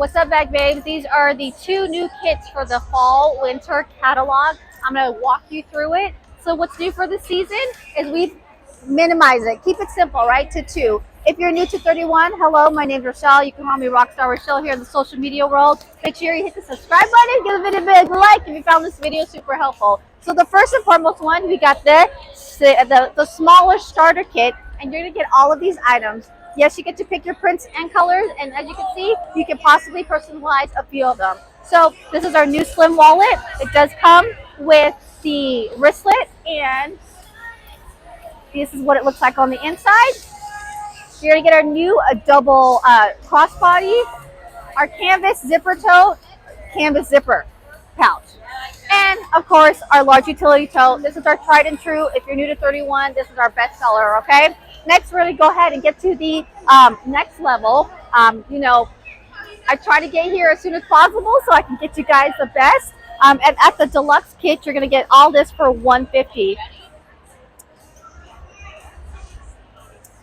What's up, bag babes? These are the 2 new kits for the fall winter catalog. I'm going to walk you through it. So what's new for the season is we've minimized it. Keep it simple, right? To 2. If you're new to 31, hello, my name's Rochelle. You can call me Rockstar Rochelle here in the social media world. Make sure you hit the subscribe button, give the video a big like if you found this video super helpful. So the first and foremost one, we got the smallest starter kit, and you're going to get all of these items. Yes, you get to pick your prints and colors, and as you can see, you can possibly personalize a few of them. So this is our new slim wallet. It does come with the wristlet, and this is what it looks like on the inside. You're gonna get our new double crossbody, our canvas zipper tote, canvas zipper pouch, and of course our large utility tote. This is our tried and true. If you're new to 31, this is our best seller. Okay. Next, we're going to go ahead and get to the next level. I try to get here as soon as possible so I can get you guys the best. And at the Deluxe Kit, you're going to get all this for $150.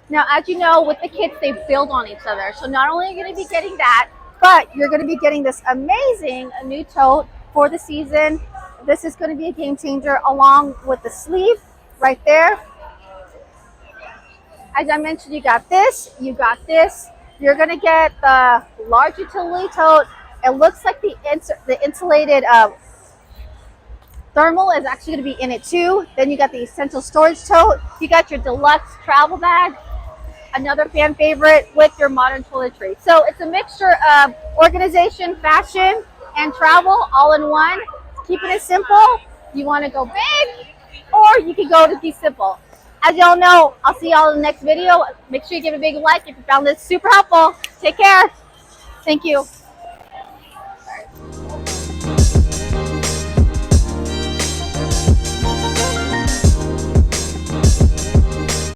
Now, as you know, with the kits, they build on each other. So not only are you going to be getting that, but you're going to be getting this amazing new tote for the season. This is going to be a game changer along with the sleeve right there. As I mentioned, you got this, you got this. You're going to get the large utility tote. It looks like the insulated thermal is actually going to be in it too. Then you got the essential storage tote. You got your deluxe travel bag, another fan favorite, with your modern toiletry. So it's a mixture of organization, fashion, and travel all in one. Keeping it simple. You want to go big, or you can go to be simple. As y'all know, I'll see y'all in the next video. Make sure you give a big like if you found this super helpful. Take care. Thank you.